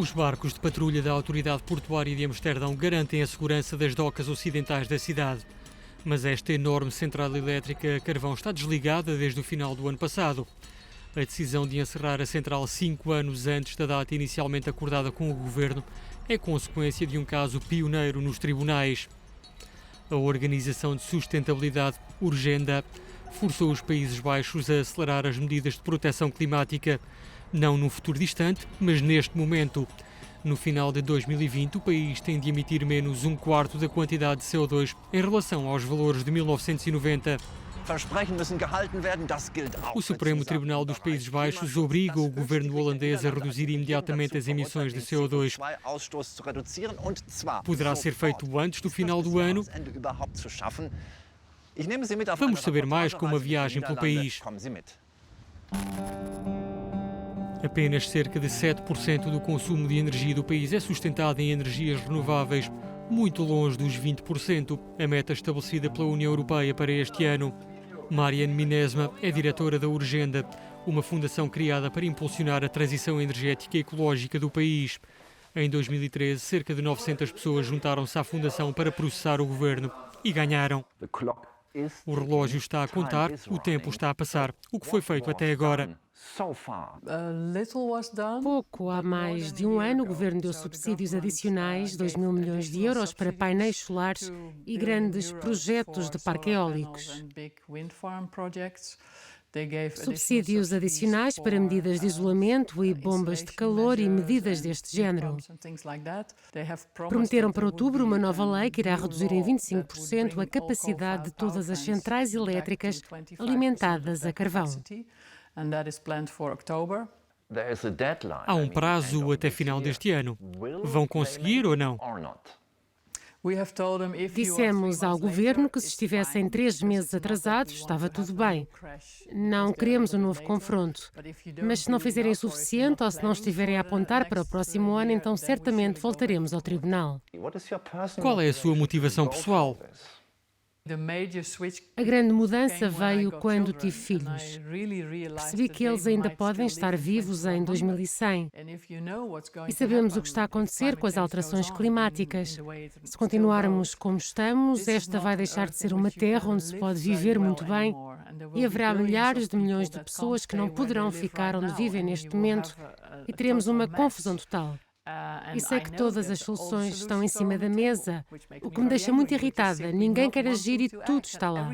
Os barcos de patrulha da Autoridade Portuária de Amsterdão garantem a segurança das docas ocidentais da cidade. Mas esta enorme central elétrica a carvão está desligada desde o final do ano passado. A decisão de encerrar a central 5 anos antes da data inicialmente acordada com o Governo é consequência de um caso pioneiro nos tribunais. A Organização de Sustentabilidade, Urgenda, forçou os Países Baixos a acelerar as medidas de proteção climática, não num futuro distante, mas neste momento. No final de 2020, o país tem de emitir menos um quarto da quantidade de CO2 em relação aos valores de 1990. O Supremo Tribunal dos Países Baixos obriga o governo holandês a reduzir imediatamente as emissões de CO2. Poderá ser feito antes do final do ano. Vamos saber mais com uma viagem pelo país. Apenas cerca de 7% do consumo de energia do país é sustentado em energias renováveis, muito longe dos 20%, a meta estabelecida pela União Europeia para este ano. Marianne Minesma é diretora da Urgenda, uma fundação criada para impulsionar a transição energética e ecológica do país. Em 2013, cerca de 900 pessoas juntaram-se à fundação para processar o governo e ganharam. O relógio está a contar, o tempo está a passar. O que foi feito até agora? Pouco. Há mais de um ano, o Governo deu subsídios adicionais, 2 mil milhões de euros, para painéis solares e grandes projetos de parques eólicos. Subsídios adicionais para medidas de isolamento e bombas de calor e medidas deste género. Prometeram para outubro uma nova lei que irá reduzir em 25% a capacidade de todas as centrais elétricas alimentadas a carvão. Há um prazo até final deste ano. Vão conseguir ou não? Dissemos ao governo que se estivessem 3 meses atrasados, estava tudo bem. Não queremos um novo confronto. Mas se não fizerem o suficiente ou se não estiverem a apontar para o próximo ano, então certamente voltaremos ao tribunal. Qual é a sua motivação pessoal? A grande mudança veio quando tive filhos. Percebi que eles ainda podem estar vivos em 2100. E sabemos o que está a acontecer com as alterações climáticas. Se continuarmos como estamos, esta vai deixar de ser uma terra onde se pode viver muito bem e haverá milhares de milhões de pessoas que não poderão ficar onde vivem neste momento e teremos uma confusão total. E sei que todas as soluções estão em cima da mesa, o que me deixa muito irritada. Ninguém quer agir e tudo está lá.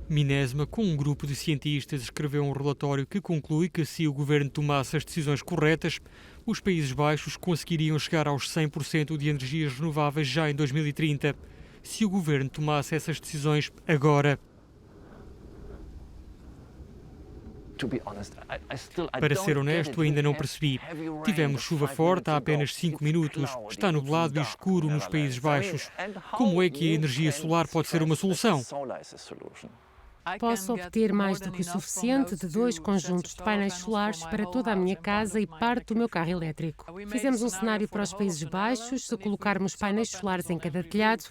Minesma, com um grupo de cientistas, escreveu um relatório que conclui que, se o governo tomasse as decisões corretas, os Países Baixos conseguiriam chegar aos 100% de energias renováveis já em 2030. Se o governo tomasse essas decisões agora. Para ser honesto, ainda não percebi. Tivemos chuva forte há apenas 5 minutos. Está nublado e escuro nos Países Baixos. Como é que a energia solar pode ser uma solução? Posso obter mais do que o suficiente de 2 conjuntos de painéis solares para toda a minha casa e parte do meu carro elétrico. Fizemos um cenário para os Países Baixos, se colocarmos painéis solares em cada telhado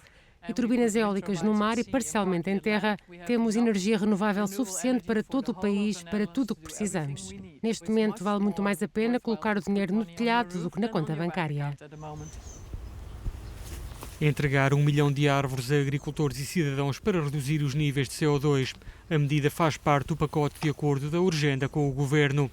e turbinas eólicas no mar e parcialmente em terra, temos energia renovável suficiente para todo o país, para tudo o que precisamos. Neste momento, vale muito mais a pena colocar o dinheiro no telhado do que na conta bancária. Entregar 1 milhão de árvores a agricultores e cidadãos para reduzir os níveis de CO2. A medida faz parte do pacote de acordo da Urgenda com o governo.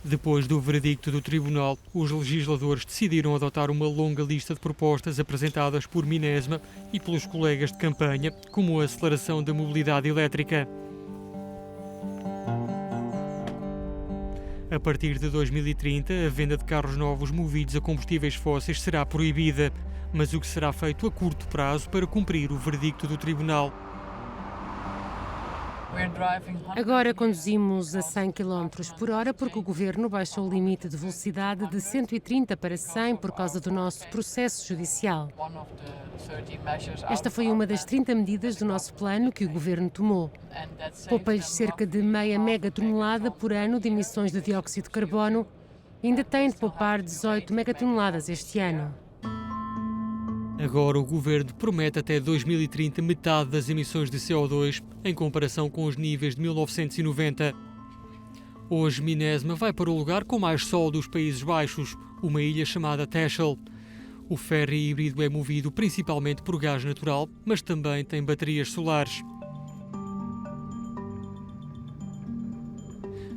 Depois do veredicto do tribunal, os legisladores decidiram adotar uma longa lista de propostas apresentadas por Minesma e pelos colegas de campanha, como a aceleração da mobilidade elétrica. A partir de 2030, a venda de carros novos movidos a combustíveis fósseis será proibida, mas o que será feito a curto prazo para cumprir o veredicto do tribunal? Agora conduzimos a 100 km por hora porque o governo baixou o limite de velocidade de 130 para 100 por causa do nosso processo judicial. Esta foi uma das 30 medidas do nosso plano que o governo tomou. Poupa-lhes cerca de meia megatonelada por ano de emissões de dióxido de carbono e ainda tem de poupar 18 megatoneladas este ano. Agora o governo promete até 2030 metade das emissões de CO2 em comparação com os níveis de 1990. Hoje, Minésima vai para o lugar com mais sol dos Países Baixos, uma ilha chamada Texel. O ferry híbrido é movido principalmente por gás natural, mas também tem baterias solares.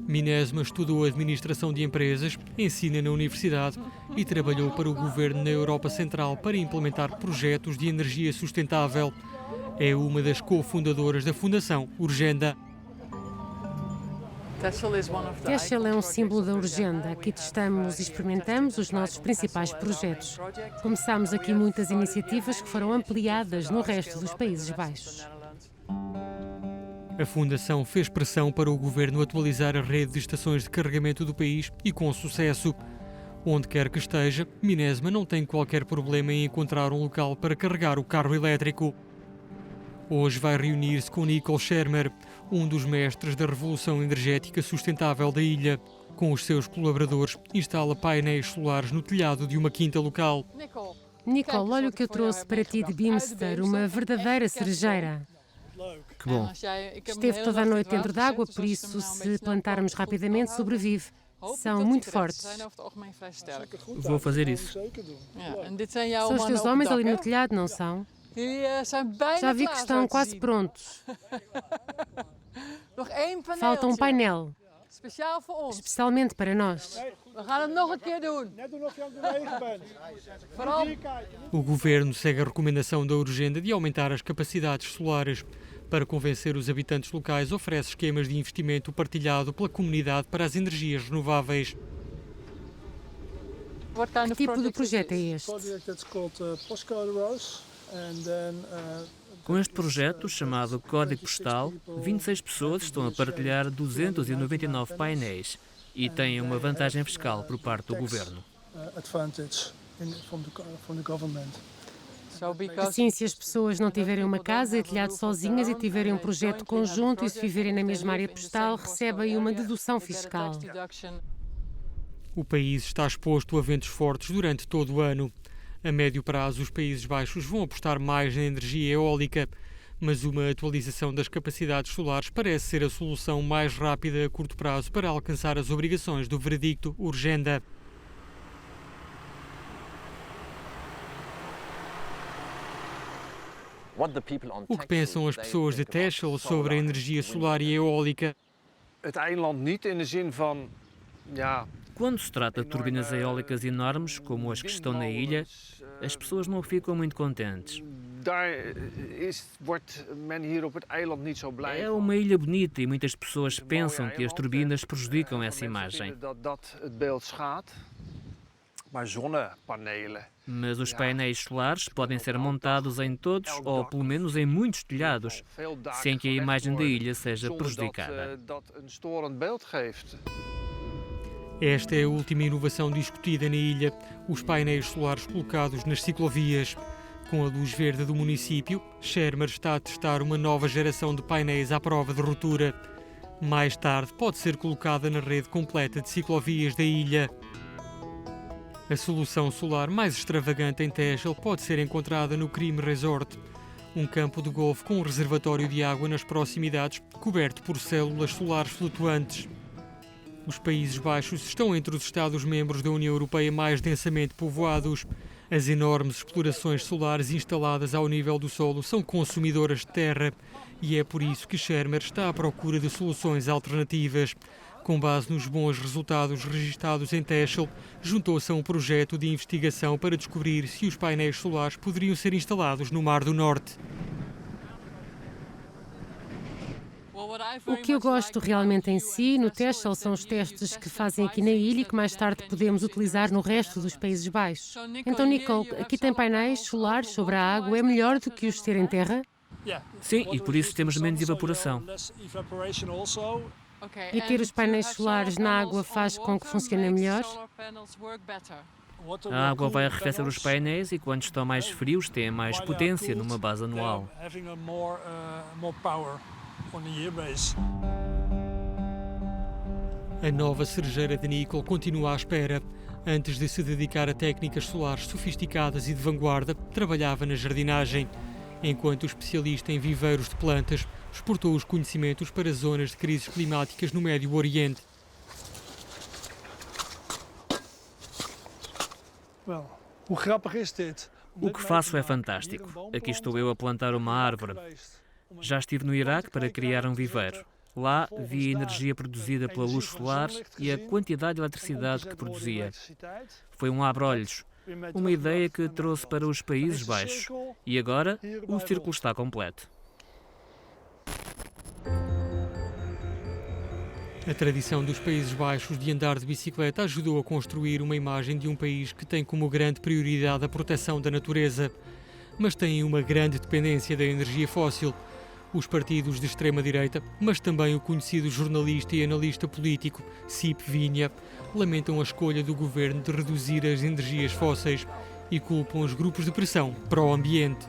Minésima estudou administração de empresas, ensina na universidade e trabalhou para o governo na Europa Central para implementar projetos de energia sustentável. É uma das cofundadoras da Fundação Urgenda. Texel é um símbolo da Urgenda. Aqui testamos e experimentamos os nossos principais projetos. Começámos aqui muitas iniciativas que foram ampliadas no resto dos Países Baixos. A Fundação fez pressão para o governo atualizar a rede de estações de carregamento do país e com sucesso. Onde quer que esteja, Minésima não tem qualquer problema em encontrar um local para carregar o carro elétrico. Hoje vai reunir-se com Nicole Schermer, um dos mestres da revolução energética sustentável da ilha. Com os seus colaboradores, instala painéis solares no telhado de uma quinta local. Nicole, olha o que eu trouxe para ti de Beemster, uma verdadeira cerejeira. Que bom. Esteve toda a noite dentro d'água, por isso, se plantarmos rapidamente, sobrevive. São muito fortes. Vou fazer isso. São os teus homens ali no telhado, não são? Já vi que estão quase prontos. Falta um painel, especialmente para nós. O governo segue a recomendação da Urgenda de aumentar as capacidades solares. Para convencer os habitantes locais, oferece esquemas de investimento partilhado pela comunidade para as energias renováveis. Que tipo de projeto é este? Com este projeto, chamado Código Postal, 26 pessoas estão a partilhar 299 painéis e têm uma vantagem fiscal por parte do governo. Assim, se as pessoas não tiverem uma casa e telhado sozinhas e tiverem um projeto conjunto e se viverem na mesma área postal, recebem uma dedução fiscal. O país está exposto a ventos fortes durante todo o ano. A médio prazo, os Países Baixos vão apostar mais na energia eólica, mas uma atualização das capacidades solares parece ser a solução mais rápida a curto prazo para alcançar as obrigações do veredicto Urgenda. O que pensam as pessoas de Texel sobre a energia solar e eólica? Quando se trata de turbinas eólicas enormes, como as que estão na ilha, as pessoas não ficam muito contentes. É uma ilha bonita e muitas pessoas pensam que as turbinas prejudicam essa imagem. Mas os painéis solares podem ser montados em todos ou pelo menos em muitos telhados, sem que a imagem da ilha seja prejudicada. Esta é a última inovação discutida na ilha, os painéis solares colocados nas ciclovias. Com a luz verde do município, Schermer está a testar uma nova geração de painéis à prova de ruptura. Mais tarde pode ser colocada na rede completa de ciclovias da ilha. A solução solar mais extravagante em Texel pode ser encontrada no Crime Resort, um campo de golfe com um reservatório de água nas proximidades, coberto por células solares flutuantes. Os Países Baixos estão entre os Estados-membros da União Europeia mais densamente povoados. As enormes explorações solares instaladas ao nível do solo são consumidoras de terra e é por isso que Schermer está à procura de soluções alternativas. Com base nos bons resultados registados em Texel, juntou-se a um projeto de investigação para descobrir se os painéis solares poderiam ser instalados no Mar do Norte. O que eu gosto realmente em si, no Texel, são os testes que fazem aqui na ilha e que mais tarde podemos utilizar no resto dos Países Baixos. Então, Nicole, aqui tem painéis solares sobre a água. É melhor do que os ter em terra? Sim, e por isso temos menos evaporação. E ter os painéis solares na água faz com que funcionem melhor? A água vai arrefecer os painéis e quando estão mais frios têm mais potência numa base anual. A nova cerejeira de Nicole continua à espera. Antes de se dedicar a técnicas solares sofisticadas e de vanguarda, trabalhava na jardinagem. Enquanto especialista em viveiros de plantas, exportou os conhecimentos para zonas de crises climáticas no Médio Oriente. O que faço é fantástico. Aqui estou eu a plantar uma árvore. Já estive no Iraque para criar um viveiro. Lá vi a energia produzida pela luz solar e a quantidade de eletricidade que produzia. Foi um abre-olhos, uma ideia que trouxe para os Países Baixos. E agora o círculo está completo. A tradição dos Países Baixos de andar de bicicleta ajudou a construir uma imagem de um país que tem como grande prioridade a proteção da natureza, mas tem uma grande dependência da energia fóssil. Os partidos de extrema-direita, mas também o conhecido jornalista e analista político Cip Vinha, lamentam a escolha do governo de reduzir as energias fósseis e culpam os grupos de pressão pró-ambiente.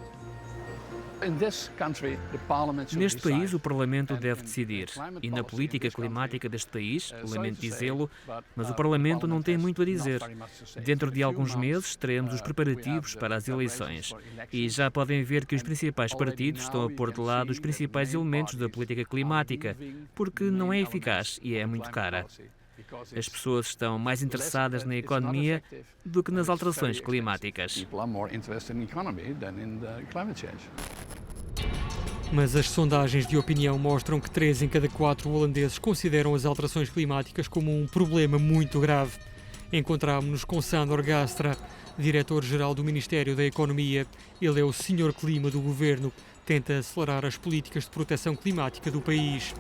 Neste país, o Parlamento deve decidir. E na política climática deste país, lamento dizê-lo, mas o Parlamento não tem muito a dizer. Dentro de alguns meses, teremos os preparativos para as eleições. E já podem ver que os principais partidos estão a pôr de lado os principais elementos da política climática, porque não é eficaz e é muito cara. As pessoas estão mais interessadas na economia do que nas alterações climáticas. Mas as sondagens de opinião mostram que 3 em cada 4 holandeses consideram as alterações climáticas como um problema muito grave. Encontramos-nos com Sandor Gastra, diretor-geral do Ministério da Economia. Ele é o senhor clima do governo, tenta acelerar as políticas de proteção climática do país.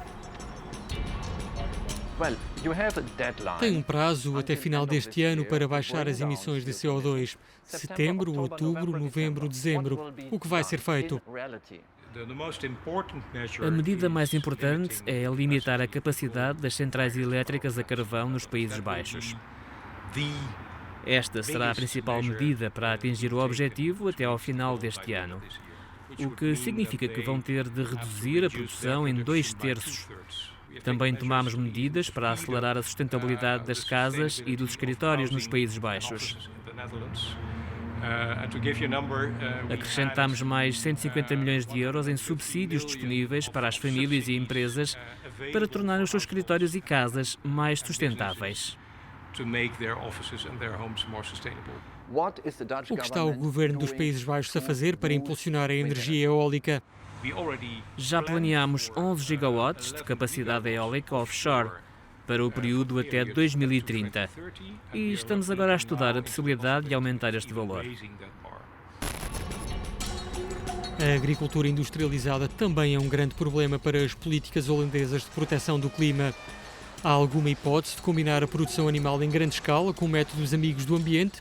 Tem um prazo até final deste ano para baixar as emissões de CO2. Setembro, outubro, novembro, dezembro. O que vai ser feito? A medida mais importante é limitar a capacidade das centrais elétricas a carvão nos Países Baixos. Esta será a principal medida para atingir o objetivo até ao final deste ano, o que significa que vão ter de reduzir a produção em 2/3. Também tomamos medidas para acelerar a sustentabilidade das casas e dos escritórios nos Países Baixos. Acrescentamos mais 150 milhões de euros em subsídios disponíveis para as famílias e empresas para tornar os seus escritórios e casas mais sustentáveis. O que está o governo dos Países Baixos a fazer para impulsionar a energia eólica? Já planeamos 11 gigawatts de capacidade eólica offshore para o período até 2030 e estamos agora a estudar a possibilidade de aumentar este valor. A agricultura industrializada também é um grande problema para as políticas holandesas de proteção do clima. Há alguma hipótese de combinar a produção animal em grande escala com métodos amigos do ambiente?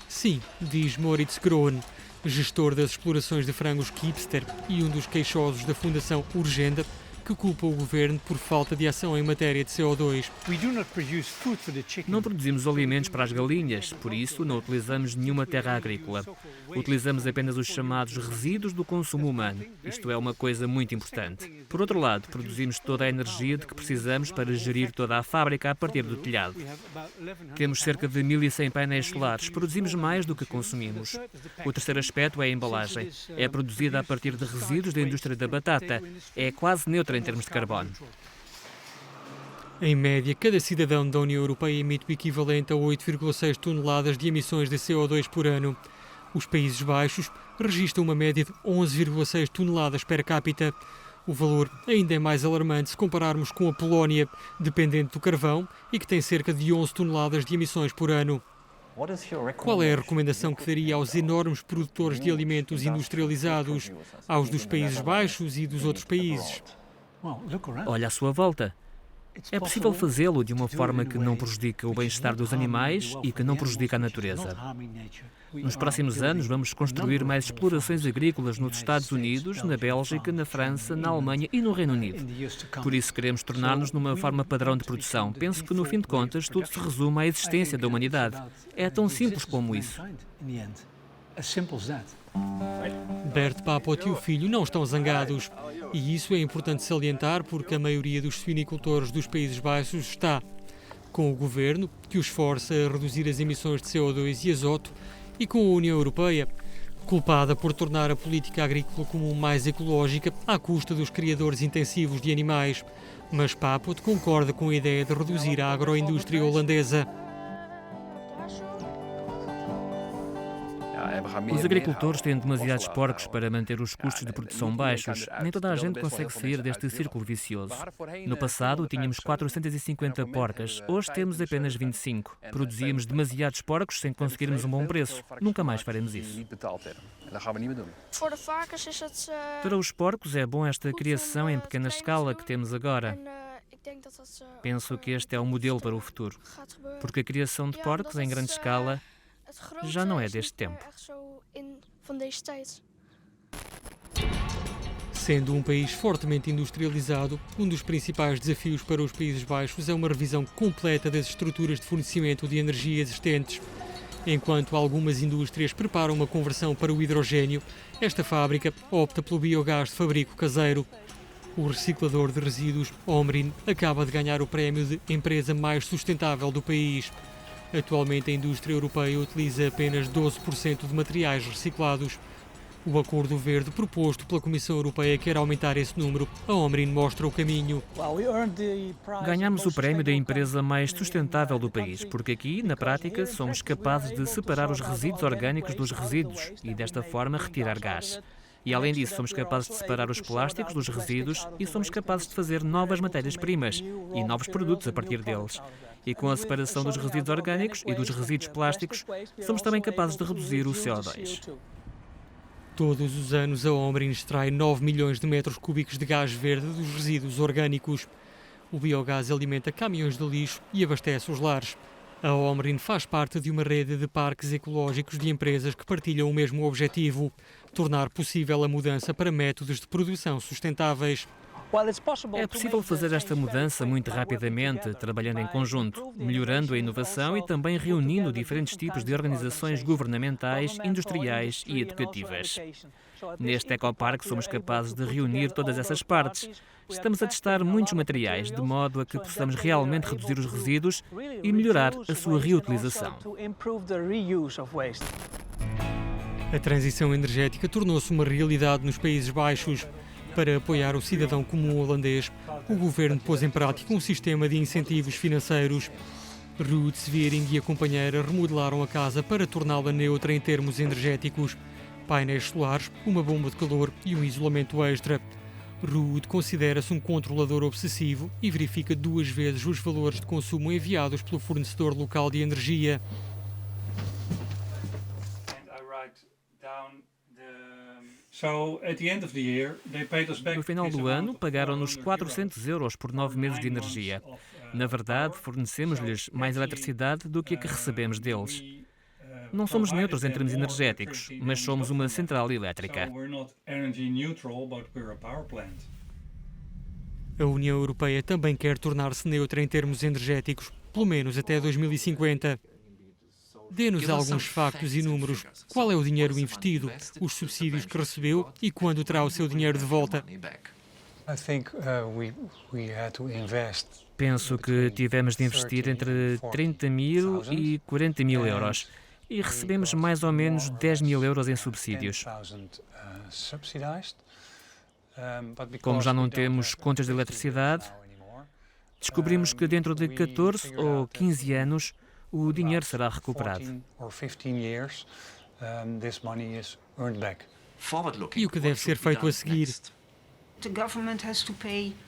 Sim, diz Moritz Kroon, gestor das explorações de frangos Kipster e um dos queixosos da Fundação Urgenda, que culpa o governo por falta de ação em matéria de CO2. Não produzimos alimentos para as galinhas, por isso não utilizamos nenhuma terra agrícola. Utilizamos apenas os chamados resíduos do consumo humano. Isto é uma coisa muito importante. Por outro lado, produzimos toda a energia de que precisamos para gerir toda a fábrica a partir do telhado. Temos cerca de 1.100 painéis solares. Produzimos mais do que consumimos. O terceiro aspecto é a embalagem. É produzida a partir de resíduos da indústria da batata. É quase neutra em termos de carbono. Em média, cada cidadão da União Europeia emite o equivalente a 8,6 toneladas de emissões de CO2 por ano. Os Países Baixos registram uma média de 11,6 toneladas per capita. O valor ainda é mais alarmante se compararmos com a Polónia, dependente do carvão e que tem cerca de 11 toneladas de emissões por ano. Qual é a recomendação que daria aos enormes produtores de alimentos industrializados, aos dos Países Baixos e dos outros países? Olha à sua volta. É possível fazê-lo de uma forma que não prejudica o bem-estar dos animais e que não prejudica a natureza. Nos próximos anos vamos construir mais explorações agrícolas nos Estados Unidos, na Bélgica, na França, na Alemanha e no Reino Unido. Por isso queremos tornar-nos numa forma padrão de produção. Penso que no fim de contas tudo se resume à existência da humanidade. É tão simples como isso. Bert Papot e o filho não estão zangados. E isso é importante salientar porque a maioria dos suinicultores dos Países Baixos está com o governo, que os força a reduzir as emissões de CO2 e azoto, e com a União Europeia, culpada por tornar a política agrícola comum mais ecológica à custa dos criadores intensivos de animais. Mas Papot concorda com a ideia de reduzir a agroindústria holandesa. Os agricultores têm demasiados porcos para manter os custos de produção baixos. Nem toda a gente consegue sair deste círculo vicioso. No passado, tínhamos 450 porcas. Hoje temos apenas 25. Produzíamos demasiados porcos sem conseguirmos um bom preço. Nunca mais faremos isso. Para os porcos é bom esta criação em pequena escala que temos agora. Penso que este é o modelo para o futuro, porque a criação de porcos em grande escala já não é deste tempo. Sendo um país fortemente industrializado, um dos principais desafios para os Países Baixos é uma revisão completa das estruturas de fornecimento de energia existentes. Enquanto algumas indústrias preparam uma conversão para o hidrogênio, esta fábrica opta pelo biogás de fabrico caseiro. O reciclador de resíduos, Omrin, acaba de ganhar o prémio de empresa mais sustentável do país. Atualmente, a indústria europeia utiliza apenas 12% de materiais reciclados. O Acordo Verde proposto pela Comissão Europeia quer aumentar esse número. A Omrin mostra o caminho. Ganhamos o prémio da empresa mais sustentável do país, porque aqui, na prática, somos capazes de separar os resíduos orgânicos dos resíduos e, desta forma, retirar gás. E, além disso, somos capazes de separar os plásticos dos resíduos e somos capazes de fazer novas matérias-primas e novos produtos a partir deles. E com a separação dos resíduos orgânicos e dos resíduos plásticos, somos também capazes de reduzir o CO2. Todos os anos, a Omrin extrai 9 milhões de metros cúbicos de gás verde dos resíduos orgânicos. O biogás alimenta caminhões de lixo e abastece os lares. A Omrin faz parte de uma rede de parques ecológicos de empresas que partilham o mesmo objetivo: tornar possível a mudança para métodos de produção sustentáveis. É possível fazer esta mudança muito rapidamente, trabalhando em conjunto, melhorando a inovação e também reunindo diferentes tipos de organizações governamentais, industriais e educativas. Neste ecoparque somos capazes de reunir todas essas partes. Estamos a testar muitos materiais, de modo a que possamos realmente reduzir os resíduos e melhorar a sua reutilização. A transição energética tornou-se uma realidade nos Países Baixos. Para apoiar o cidadão comum holandês, o governo pôs em prática um sistema de incentivos financeiros. Ruud Swiering e a companheira remodelaram a casa para torná-la neutra em termos energéticos. Painéis solares, uma bomba de calor e um isolamento extra. Ruud considera-se um controlador obsessivo e verifica 2 vezes os valores de consumo enviados pelo fornecedor local de energia. No final do ano, pagaram-nos 400 € por 9 meses de energia. Na verdade, fornecemos-lhes mais eletricidade do que a que recebemos deles. Não somos neutros em termos energéticos, mas somos uma central elétrica. A União Europeia também quer tornar-se neutra em termos energéticos, pelo menos até 2050. Dê-nos alguns factos e números. Qual é o dinheiro investido, os subsídios que recebeu e quando terá o seu dinheiro de volta? Penso que tivemos de investir entre 30 mil e 40 mil euros e recebemos mais ou menos 10 mil euros em subsídios. Como já não temos contas de eletricidade, descobrimos que dentro de 14 ou 15 anos o dinheiro será recuperado. E o que deve ser feito a seguir?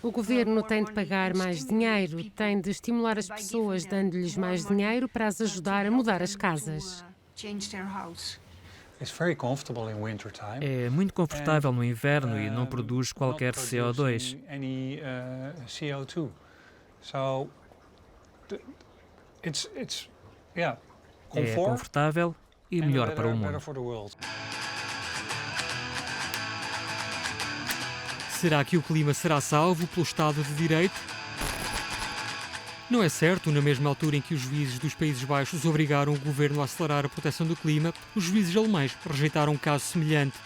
O governo tem de pagar mais dinheiro, tem de estimular as pessoas, dando-lhes mais dinheiro para as ajudar a mudar as casas. É muito confortável no inverno e não produz qualquer CO2. É confortável e melhor para o mundo. Será que o clima será salvo pelo Estado de Direito? Não é certo, na mesma altura em que os juízes dos Países Baixos obrigaram o governo a acelerar a proteção do clima, os juízes alemães rejeitaram um caso semelhante.